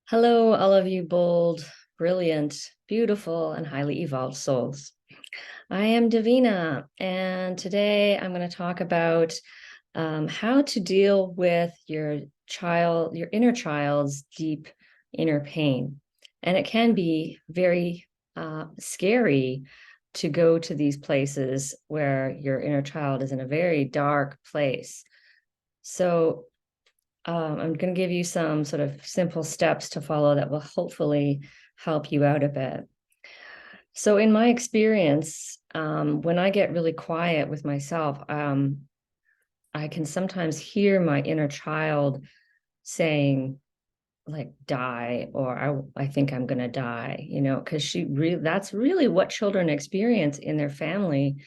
Hello, all of you bold, brilliant, beautiful, and highly evolved souls. I am Davina, and today I'm going to talk about how to deal with your inner child's deep inner pain. And it can be very scary to go to these places where your inner child is in a very dark place. So I'm going to give you some sort of simple steps to follow that will hopefully help you out a bit. So, in my experience, when I get really quiet with myself, I can sometimes hear my inner child saying, like, die, or I think I'm going to die, because that's really what children experience in their family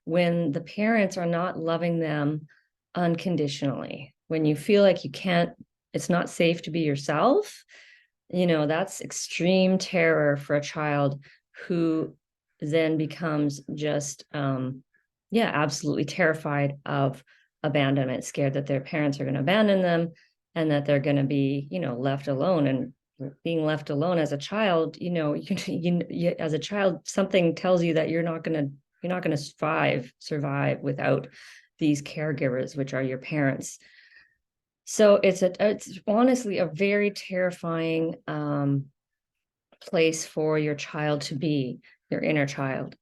when the parents are not loving them unconditionally. When you feel like it's not safe to be yourself, that's extreme terror for a child who then becomes just, yeah, absolutely terrified of abandonment, scared that their parents are going to abandon them and that they're going to be, left alone. And being left alone as a child, as a child, something tells you that you're not going to survive without these caregivers, which are your parents. So it's honestly a very terrifying place for your child to be, your inner child.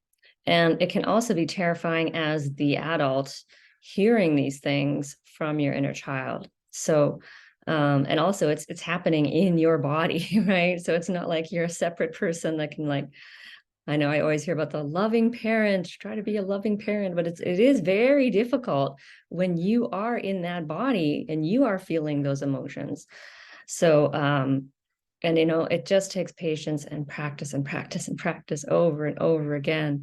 And it can also be terrifying as the adult hearing these things from your inner child. So and also it's happening in your body, right? So it's not like you're a separate person that can, like, I know I always hear about the loving parent, try to be a loving parent, but it is very difficult when you are in that body and you are feeling those emotions. So, and it just takes patience and practice and practice and practice over and over again.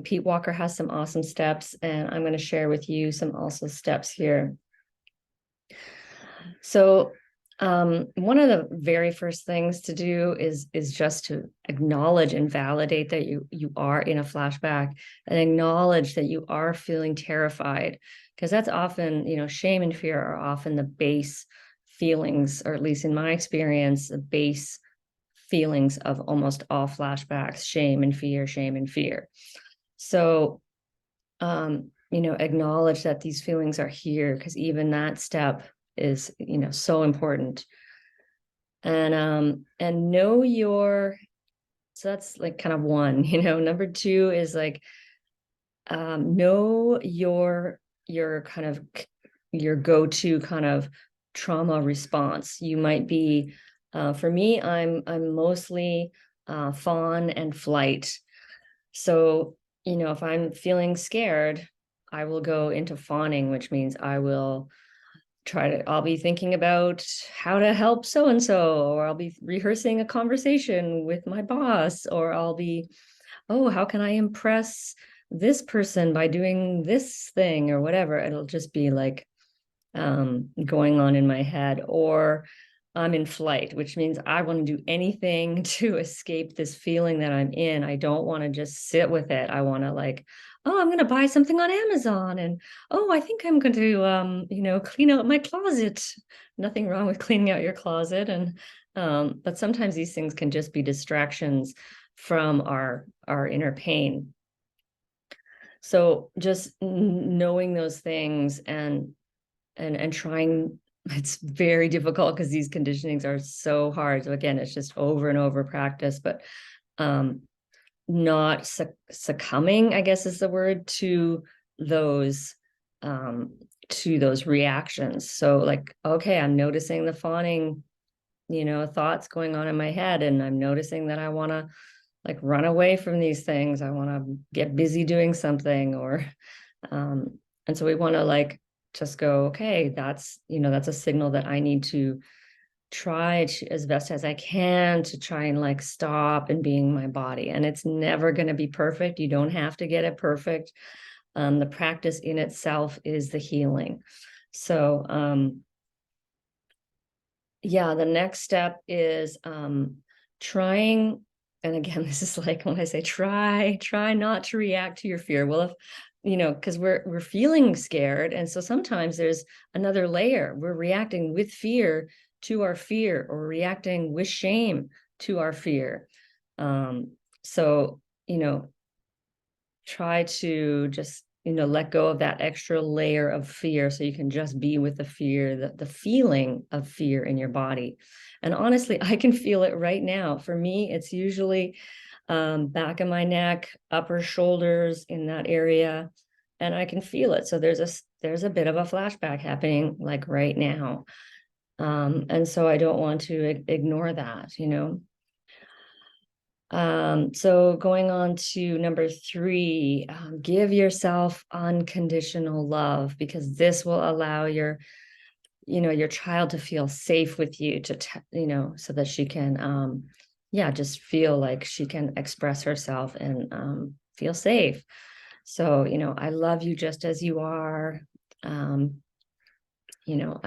Pete Walker has some awesome steps, and I'm going to share with you some also steps here. So, one of the very first things to do is just to acknowledge and validate that you are in a flashback, and acknowledge that you are feeling terrified, because that's often, shame and fear are often the base feelings, or at least in my experience, the base feelings of almost all flashbacks: shame and fear, shame and fear. So, acknowledge that these feelings are here, because even that step is, so important. And know your, so that's like kind of one. Number two is like, know your kind of your go-to kind of trauma response. You might be, for me, I'm mostly fawn and flight. So, if I'm feeling scared, I will go into fawning, which means I'll be thinking about how to help so and so, or I'll be rehearsing a conversation with my boss, or I'll be, oh, how can I impress this person by doing this thing or whatever. It'll just be like going on in my head. Or I'm in flight, which means I want to do anything to escape this feeling that I'm in. I don't want to just sit with it. I want to, like, oh, I'm going to buy something on Amazon, and oh, I think I'm going to clean out my closet. Nothing wrong with cleaning out your closet, and but sometimes these things can just be distractions from our inner pain. So just knowing those things and trying, it's very difficult because these conditionings are so hard. So again, it's just over and over practice, but not succumbing, I guess is the word, to those reactions. So, like, okay, I'm noticing the fawning, thoughts going on in my head, and I'm noticing that I want to, like, run away from these things. I want to get busy doing something, or and so we want to, like, just go, okay, that's a signal that I need to try to, as best as I can, to try and, like, stop and being my body. And it's never going to be perfect. You don't have to get it perfect. The practice in itself is the healing. So yeah, the next step is trying, and again, this is like when I say try not to react to your fear. Well, because we're feeling scared. And so sometimes there's another layer. We're reacting with fear to our fear, or reacting with shame to our fear. So, try to just, let go of that extra layer of fear so you can just be with the fear, the feeling of fear in your body. And honestly, I can feel it right now. For me, it's usually back of my neck, upper shoulders, in that area, and I can feel it. So there's a bit of a flashback happening like right now. And so I don't want to ignore that. So going on to number 3, give yourself unconditional love, because this will allow your child to feel safe with you, so that she can, just feel like she can express herself and feel safe. So, I love you just as you are. I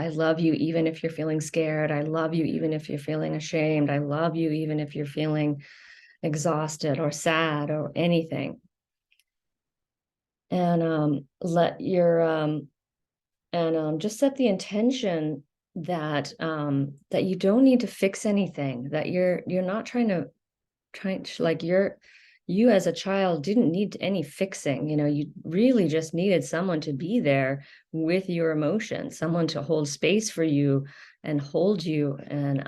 love you even if you're feeling scared. I love you even if you're feeling ashamed. I love you even if you're feeling exhausted or sad or anything. And just set the intention that that you don't need to fix anything, that you're not like you as a child didn't need any fixing. You really just needed someone to be there with your emotions, someone to hold space for you and hold you and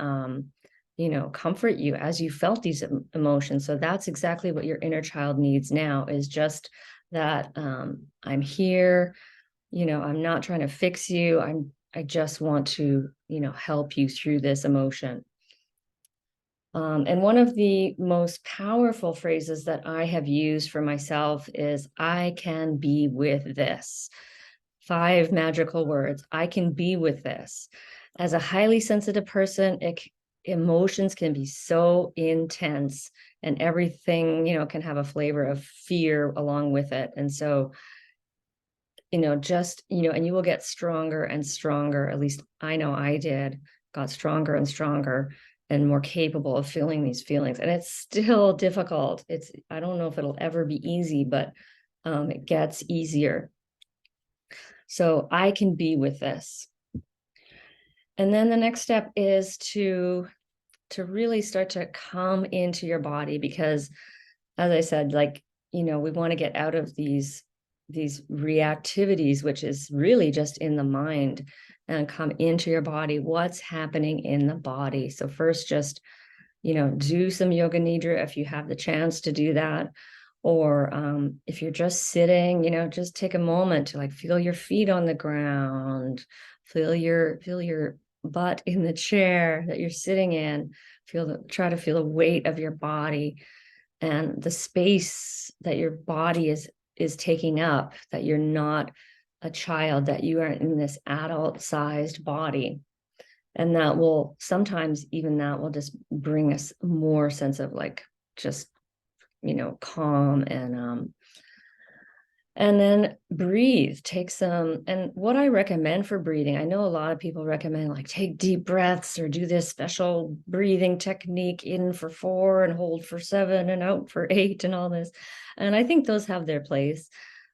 comfort you as you felt these emotions. So that's exactly what your inner child needs now, is just that I'm here, I'm not trying to fix you. I just want to, help you through this emotion. And one of the most powerful phrases that I have used for myself is, I can be with this. 5 magical words. I can be with this. As a highly sensitive person, emotions can be so intense, and everything, can have a flavor of fear along with it. And so, and you will get stronger and stronger. At least I know I got stronger and stronger and more capable of feeling these feelings. And it's still difficult. I don't know if it'll ever be easy, but it gets easier. So I can be with this. And then the next step is to really start to come into your body, because as I said, we want to get out of these reactivities, which is really just in the mind, and come into your body. What's happening in the body? So first, just, do some yoga nidra if you have the chance to do that. Or if you're just sitting, just take a moment to feel your feet on the ground, feel your butt in the chair that you're sitting in, try to feel the weight of your body and the space that your body is taking up, that you're not a child, that you are in this adult-sized body. And that will just bring us more sense of just, calm. And then breathe, and what I recommend for breathing, I know a lot of people recommend take deep breaths or do this special breathing technique, in for 4 and hold for 7 and out for 8 and all this. And I think those have their place.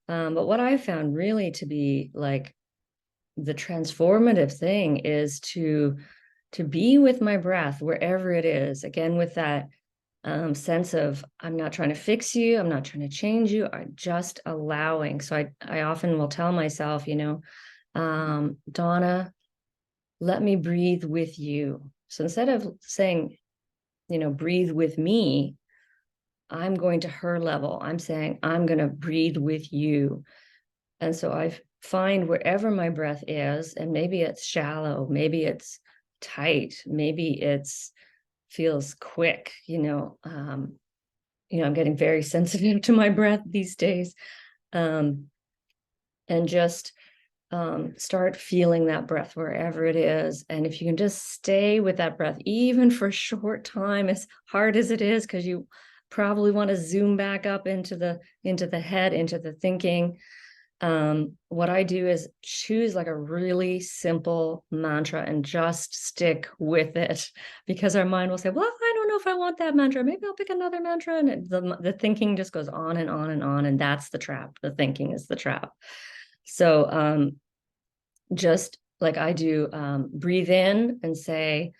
But what I found really to be the transformative thing is to be with my breath wherever it is, again, with that sense of, I'm not trying to fix you, I'm not trying to change you, I'm just allowing. So I often will tell myself, Donna, let me breathe with you. So instead of saying, breathe with me, I'm going to her level. I'm saying, I'm going to breathe with you. And so I find wherever my breath is, and maybe it's shallow, maybe it's tight, maybe it's feels quick, I'm getting very sensitive to my breath these days. And just start feeling that breath wherever it is. And if you can just stay with that breath, even for a short time, as hard as it is, because you probably want to zoom back up into the head, into the thinking, what I do is choose like a really simple mantra and just stick with it, because our mind will say, well, I don't know if I want that mantra. Maybe I'll pick another mantra. And the thinking just goes on and on and on. And that's the trap. The thinking is the trap. So just like I do, breathe in and say,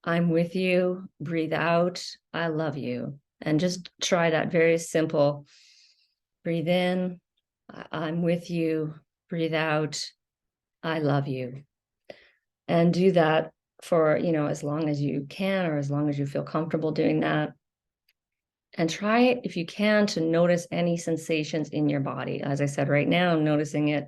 I'm with you. Breathe out, I love you. And just try that very simple. Breathe in, I'm with you. Breathe out, I love you. And do that for, as long as you can, or as long as you feel comfortable doing that. And try, if you can, to notice any sensations in your body. As I said, right now, I'm noticing it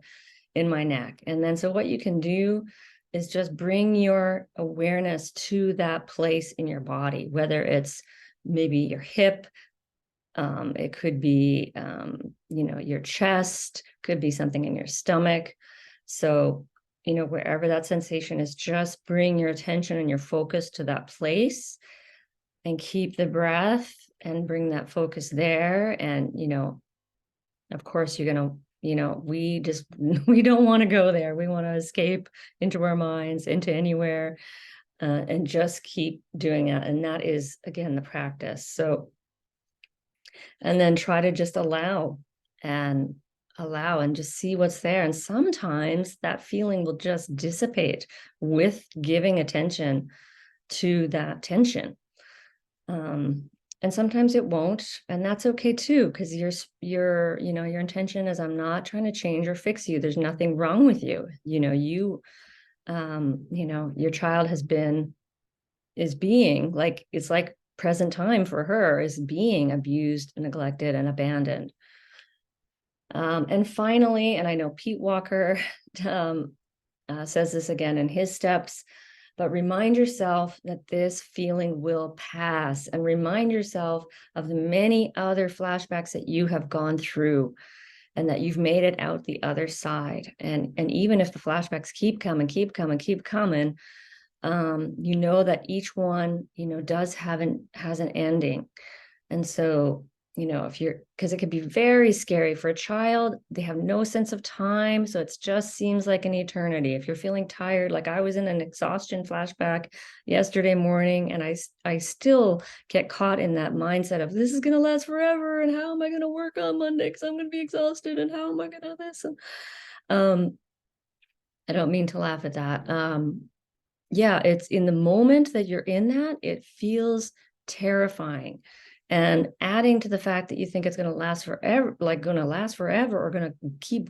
in my neck. And then, so what you can do is just bring your awareness to that place in your body, whether it's maybe your hip, it could be, your chest, could be something in your stomach. So, wherever that sensation is, just bring your attention and your focus to that place and keep the breath and bring that focus there. And, of course, you're going to, we don't want to go there. We want to escape into our minds, into anywhere, and just keep doing it. And that is, again, the practice. So, and then try to just allow and just see what's there. And sometimes that feeling will just dissipate with giving attention to that tension. And sometimes it won't, and that's okay too, because your intention is, I'm not trying to change or fix you. There's nothing wrong with you. Your child is being like, it's like present time for her is being abused, neglected, and abandoned. And finally, and I know Pete Walker says this again in his steps, but remind yourself that this feeling will pass, and remind yourself of the many other flashbacks that you have gone through and that you've made it out the other side. And even if the flashbacks keep coming, that each one, has an ending. And so, because it could be very scary for a child. They have no sense of time. So it just seems like an eternity. If you're feeling tired, like I was in an exhaustion flashback yesterday morning, and I still get caught in that mindset of, this is going to last forever. And how am I going to work on Monday? Because I'm going to be exhausted. And how am I going to do this? And I don't mean to laugh at that. It's in the moment that you're in that, it feels terrifying. And adding to the fact that you think it's going to last forever, or going to keep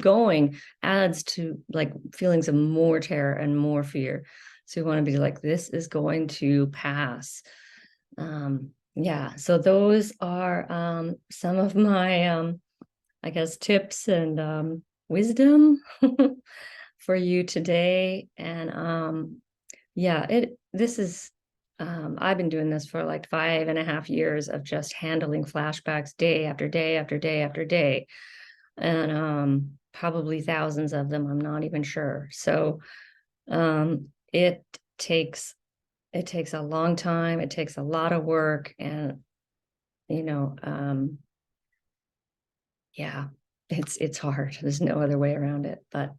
going, adds to like feelings of more terror and more fear. So you want to be like, this is going to pass. So those are some of my, I guess, tips and wisdom for you today. And this is, I've been doing this for like 5.5 years of just handling flashbacks day after day after day after day. And probably thousands of them, I'm not even sure. So it takes a long time. It takes a lot of work. And, it's hard. There's no other way around it. But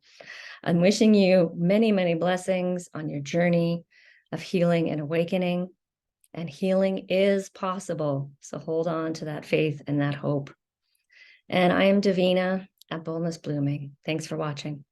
I'm wishing you many, many blessings on your journey of healing and awakening. And healing is possible. So hold on to that faith and that hope. And I am Davina at Boldness Blooming. Thanks for watching.